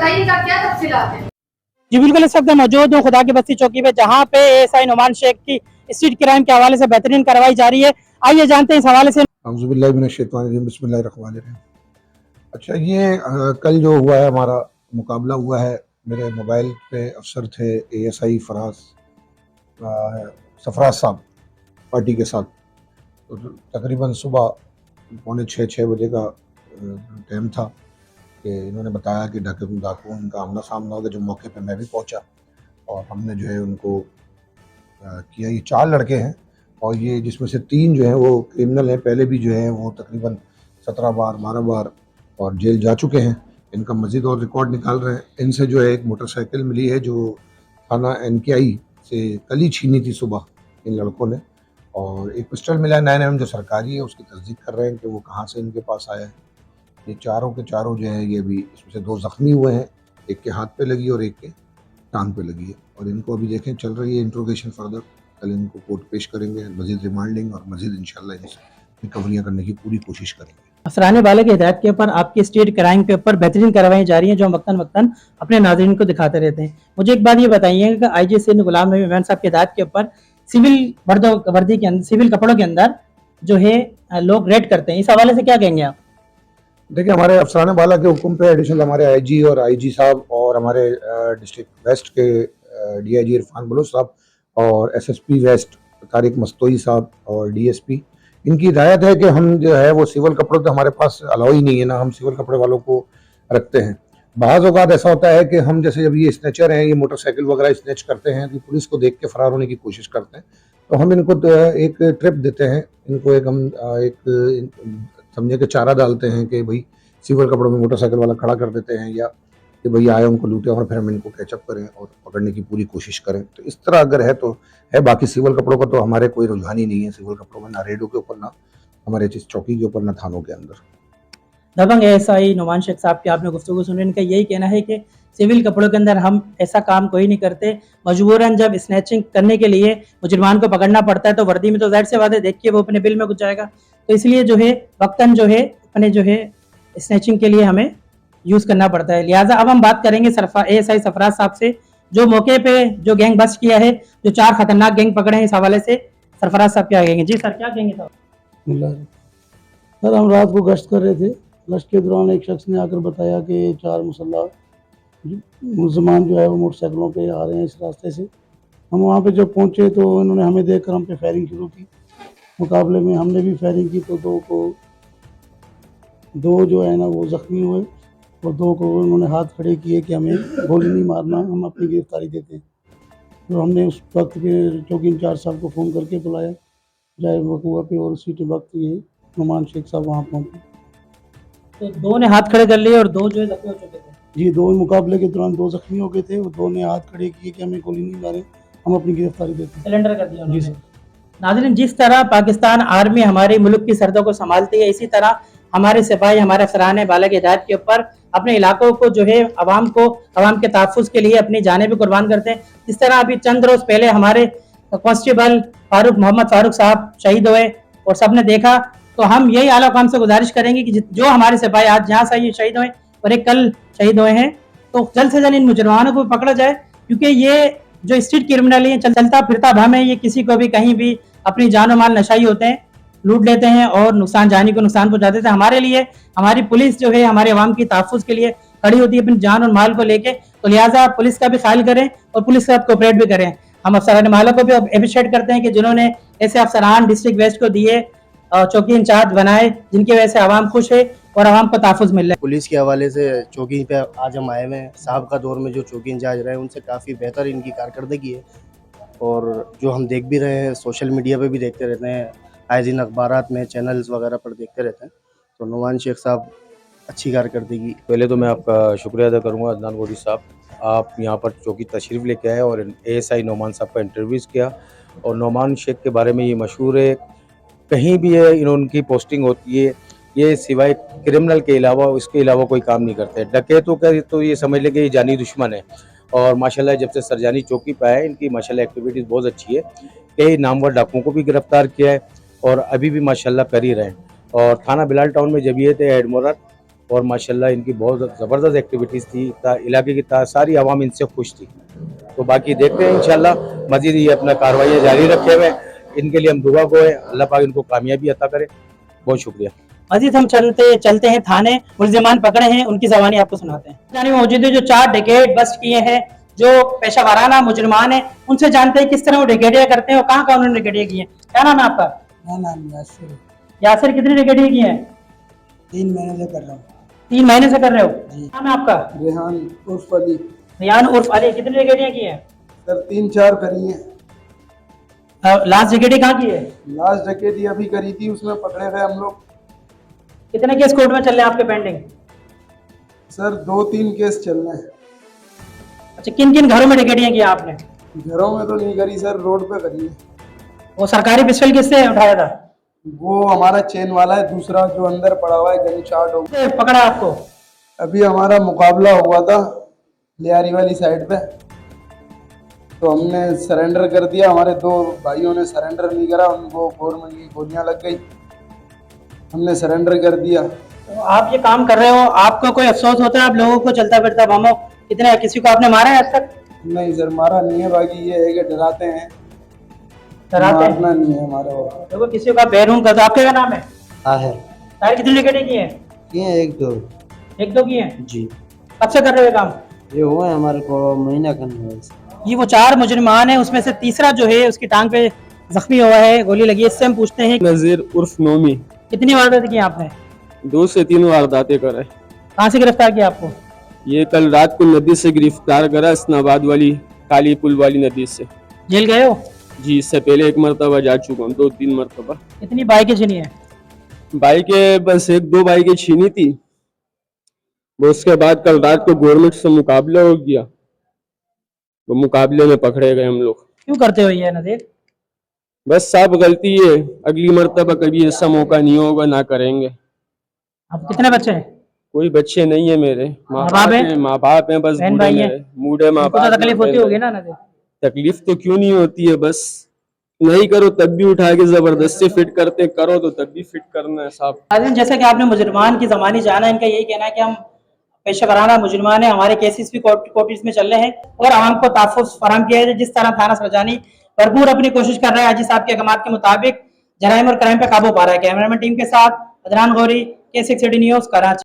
बताइएगा क्या तफसीलात है। जी बिल्कुल, इस वक्त मौजूद हूँ खुदा की बस्ती चौकी पे, जहाँ पे एएसआई नुमान शेख की स्ट्रीट क्राइम के हवाले से बेहतरीन कार्रवाई जारी है। आइए जानते हैं इस हवाले से। बिस्मिल्लाहिर्रहमानिर्रहीम। अच्छा, ये कल जो हुआ है, हमारा मुकाबला हुआ है। मेरे मोबाइल पे अफसर थे एएसआई सरफराज साहब पार्टी के साथ। तो तकरीबन सुबह 5:45-6 बजे का टाइम था कि इन्होंने बताया कि डाकुओं का आमना सामना हो गया। जो मौके पे मैं भी पहुंचा और हमने जो है उनको किया। ये 4 लड़के हैं और ये जिसमें से 3 जो हैं वो क्रिमिनल हैं। पहले भी जो है वो तकरीबन 17 बार 12 बार और जेल जा चुके हैं। इनका मज़ीद और रिकॉर्ड निकाल रहे हैं। इनसे जो है एक मोटरसाइकिल मिली है जो थाना NKI से कल ही छीनी थी सुबह इन लड़कों ने, और एक पिस्टल मिला है 9mm जो सरकारी है। उसकी तस्दीक कर रहे हैं कि वो कहाँ से इनके पास आया है। ये चारों के चारों जो है, ये भी इसमें से 2 ज़ख्मी हुए हैं, एक के हाथ पे लगी और एक के टांग पे लगी है। और इनको अभी देखें चल रही है इंट्रोगेशन फर्दर। कल इनको कोर्ट पेश करेंगे, मजीद रिमांडिंग और मजीद इंशाल्लाह इनसे रिकवरियाँ करने की पूरी कोशिश करेंगे। अफसरान बाला की हिदायत के ऊपर आपकी स्ट्रीट क्राइम के ऊपर बेहतरीन कार्रवाई जारी है, जो हम वक्तन वक्तन अपने नाज़रीन को दिखाते रहते हैं। मुझे एक बात ये बताइएगा कि IG सिंध गुलाम नबी मेमन साहब की हिदायत के ऊपर सिविल वर्दी के अंदर, सिविल कपड़ों के अंदर जो है लोग रेड करते हैं, इस हवाले से क्या कहेंगे आप? देखिए, हमारे अफसरान बाला के हुक्म पे एडिशनल हमारे IG और IG साहब और हमारे डिस्ट्रिक्ट वेस्ट के DIG इरफान बलोच साहब और SSP वेस्ट तारिक मस्तोई साहब और DSP, इनकी हिदायत है कि हम जो है वो सिविल कपड़ों तो हमारे पास अलाउ ही नहीं है, ना हम सिविल कपड़े वालों को रखते हैं। बाज़ औक़ात ऐसा होता है कि हम जैसे जब ये स्नैचर हैं, ये मोटरसाइकिल वगैरह स्नैच करते हैं तो पुलिस को देख के फ़रार होने की कोशिश करते हैं। तो हम इनको एक ट्रिप देते हैं, इनको एक समझे कि चारा डालते हैं कि भाई सिविल कपड़ों में मोटरसाइकिल वाला खड़ा कर देते हैं, या कि भाई आए उनको लूटे और फिर हम इनको कैचअप करें और पकड़ने की पूरी कोशिश करें। तो इस तरह अगर है तो है। बाकी सिविल कपड़ों का तो हमारे कोई रुझान ही नहीं है। सिविल कपड़ों में ना रेडों के ऊपर, ना हमारे चौकी के ऊपर, ना थानों के अंदर। दबंग एएसआई नुमान शेख साहब की आपने गुफ्तगू सुनी, इनका यही कहना है कि सिविल कपड़ों के अंदर हम ऐसा काम कोई नहीं करते। मजबूरन जब स्नैचिंग करने के लिए मुजरमान को पकड़ना पड़ता है तो वर्दी में तो जाहिर से बात है, देख के वो अपने बिल में घुस जाएगा। तो इसलिए जो है वक्तन जो है अपने जो है स्नैचिंग के लिए हमें यूज़ करना पड़ता है। लिहाजा अब हम बात करेंगे एएसआई सरफराज साहब से, जो मौके पे जो गैंग बस्ट किया है, जो 4 खतरनाक गैंग पकड़े हैं। इस हवाले से सरफराज साहब क्या कहेंगे? जी सर, क्या कहेंगे साहब? सर, हम रात को गश्त कर रहे थे। गश्त के दौरान एक शख्स ने आकर बताया कि 4 मुसल्लह मुलजमान जो है वो मोटरसाइकिलों पे आ रहे हैं इस रास्ते से। हम वहाँ पे जब पहुँचे तो इन्होंने हमें देखकर हम पे फायरिंग शुरू की। मुकाबले में हमने भी फायरिंग की तो 2 जो है ना वो ज़ख्मी हुए और 2 को उन्होंने हाथ खड़े किए कि हमें गोली नहीं मारना, हम अपनी गिरफ्तारी देते हैं। तो हमने उस वक्त के चौकी इंचार्ज साहब को फ़ोन करके बुलाया जाए वकूआ पे, और उसी वक्त ये नुमान शेख साहब वहाँ पहुँचे। तो 2 ने हाथ खड़े कर लिए और 2 जो है जख्मी हो चुके थे। जी, 2 मुकाबले के दौरान 2 ज़ख्मी हो गए थे और 2 ने हाथ खड़े किए कि हमें गोली नहीं मारे, हम अपनी गिरफ्तारी देते हैं। सिलेंडर कर दिया जी उन्होंने। सर। नाज़रीन, जिस तरह पाकिस्तान आर्मी हमारे मुल्क की सरहदों को संभालती है, इसी तरह हमारे सिपाही, हमारे अफसरान बाला की हिदायत के ऊपर अपने इलाकों को जो है अवाम के तहफ़्फ़ुज़ के लिए अपनी जानें भी कुर्बान करते हैं। जिस तरह अभी चंद रोज़ पहले हमारे कांस्टेबल मोहम्मद फारूक साहब शहीद हुए और सबने देखा। तो हम यही आला काम से गुजारिश करेंगे कि जो हमारे सिपाही आज यहाँ से शहीद हुए और एक कल शहीद हुए हैं, तो जल्द से जल्द इन मुजरमानों को पकड़ा जाए, क्योंकि ये जो स्ट्रीट क्रिमिनल है, चलता फिरता भम है। ये किसी को भी कहीं भी अपनी जान और माल नशाई होते हैं, लूट लेते हैं और जानी को नुकसान पहुंचा देते हैं। हमारे लिए हमारी पुलिस जो है हमारे अवाम की तहफ़्फ़ुज़ के लिए खड़ी होती है अपनी जान और माल को लेके। तो लिहाजा पुलिस का भी ख्याल करें और पुलिस के साथ कोऑपरेट भी करें। हम अफसरान माला को भी अप्रिशिएट करते हैं कि जिन्होंने ऐसे अफसरान डिस्ट्रिक्ट वेस्ट को दिए, चौकी इंचार्ज बनाए, जिनकी वजह से आवाम खुश है और आवाम को तहफ़्फ़ुज़ मिल रहा है। पुलिस के हवाले से चौकी पे आज हम आए हुए हैं। साहब का दौर में जो चौकी इंचार्ज रहे उनसे काफ़ी बेहतर इनकी कारकर्दगी है, और जो हम देख भी रहे हैं, सोशल मीडिया पे भी देखते रहते हैं, आए दिन अखबारात में, चैनल्स वगैरह पर देखते रहते हैं। तो नुमान शेख साहब अच्छी कारकर्दगी। पहले तो मैं आपका शुक्रिया अदा करूँगा अदनान गोरी साहब, आप यहाँ पर चौकी तशरीफ़ लेके आए और एएसआई नुमान साहब का इंटरव्यूज़ किया। और नुमान शेख के बारे में ये मशहूर है, कहीं भी है इनकी पोस्टिंग होती है, ये सिवाय क्रिमिनल के अलावा इसके अलावा कोई काम नहीं करते। डकैतों का तो ये समझ लें कि ये जानी दुश्मन है। और माशाल्लाह जब से सरजानी चौकी पे आए, इनकी माशाल्लाह एक्टिविटीज़ बहुत अच्छी है। कई नामवर डाकुओं को भी गिरफ्तार किया है और अभी भी माशाल्लाह कर ही रहे हैं। और थाना बिलाल टाउन में जब ये थे हेड मोरर, और माशाल्लाह इनकी बहुत ज़बरदस्त एक्टिविटीज़ थी। इलाके की सारी आवाम इनसे खुश थी। तो बाकी देखते हैं इंशाल्लाह मज़ीद ये अपना कार्रवाइयाँ जारी रखे हुए हैं। इनके लिए हम दुआ को है, अल्लाह पाक इनको कामयाबी अता करे। बहुत शुक्रिया। मजीद हम चलते हैं थाने, मुलजिमान पकड़े हैं, उनकी जबानी आपको सुनाते हैं। जाने मौजूद है जो 4 डिकेट बस्ट किए हैं, जो पेशा वाराना मुजरमान है, उनसे जानते हैं किस तरह वो डिकेटियाँ करते हैं और कहाँ कहाँ उन्होंने डिकेटियाँ की हैं। क्या नाम है आपका? मेरा नाम यासिर है। यासिर, कितनी डिकेटियाँ की हैं? 3 महीने से कर रहा हूँ। 3 महीने से कर रहे हो? जी। नाम है आपका? रेहान उर्फ अली। रियान उर्फ अली, कितनी डिकेटियाँ की हैं? सर 3-4 करी हैं। लास्ट डिकेटी कहाँ की है? लास्ट डकैती अभी करी थी, उसमें पकड़े गए हम लोग। कितने केस कोर्ट में चल रहे हैं आपके पेंडिंग? सर 2-3 केस चल रहे हैं। अच्छा, किन किन घरों में डिकेटियाँ की आपने? घरों में तो नहीं करी सर, रोड पे करी है। वो सरकारी पिस्टल किससे उठाया था? वो हमारा चेन वाला है, दूसरा जो अंदर पड़ा हुआ है गन चार्ट हो। किससे पकड़ा आपको? अभी हमारा मुकाबला हुआ था लियारी वाली साइड पे, तो हमने सरेंडर कर दिया। हमारे 2 भाइयों ने सरेंडर नहीं करा, उनको गवर्नमेंट की गोलियां लग गई, हमने सरेंडर कर दिया। तो आप ये काम कर रहे हो, आपको कोई अफसोस होता है आप लोगों को चलता फिरता बमो? कितने किसी को आपने मारा है आज तक? नहीं सर, मारा नहीं है, बाकी ये है कि डराते हैं, डराते हैं? मारना नहीं है हमारा वो। देखो किसी का बैरून कर दो। आपका क्या नाम है? ताहिर। ताहिर, कितनी डिकेटें की हैं? ये 1-2 एक दो की हैं? जी, कब से कर रहे हो ये काम? ये हुआ है हमारे को महीना करने है। ये वो 4 मुजरिमान है, उसमें से तीसरा जो है उसकी टांग पे जख्मी हुआ है, गोली लगी है। इससे हम पूछते हैं नज़ीर उर्फ नोमी। कितनी वारदात की आपने? 2 से 3 वारदातें करे। कहाँ से गिरफ्तार किया आपको? ये कल रात को नदी से गिरफ्तार करा, इस्लामाबाद वाली काली पुल वाली नदी से। जेल गए हो? जी, इससे पहले 1 मरतबा जा चुका हूँ, 2-3 मरतबा। कितनी बाइकें छीनी है? बाइकें बस 1-2 बाइकें छीनी थी। वो उसके बाद कल रात को गवर्नमेंट से मुकाबला हो गया, वो मुकाबले में पकड़े गए हम लोग। क्यों करते हो ये नज़ीर? बस साहब गलती है, अगली मरतबा कभी ऐसा मौका नहीं होगा, ना करेंगे। आप कितने बच्चे हैं? कोई बच्चे नहीं है मेरे, माँ बाप बाप है? हैं, माँ बाप हैं, बस बहन बूढ़े भाई हैं? हैं, बूढ़े माँ आपको बाप तो तकलीफ हैं, होती होगी ना नज़ीर? तकलीफ तो क्यों नहीं होती है, बस नहीं करो तब भी उठा के जबरदस्ती फिट करते, करो तो तब भी फिट करना है साहब। नाज़रीन, जैसा कि आपने मुजरमान की ज़मानी जाना, इनका यही कहना है कि हम पेशा वराना मुजरमान है, हमारे केसेस भी कोर्ट्स में चल रहे हैं और आवाम को तहफ़्फ़ुज़ फराहम किया है। जिस तरह थाना सरजानी भरपूर अपनी कोशिश कर रहा है, हाजी साहब के अहकाम के मुताबिक जराइम और क्राइम पे काबू पा रहा है। कैमरामैन टीम के साथ अदनान गौरी, K6 न्यूज़, कराची।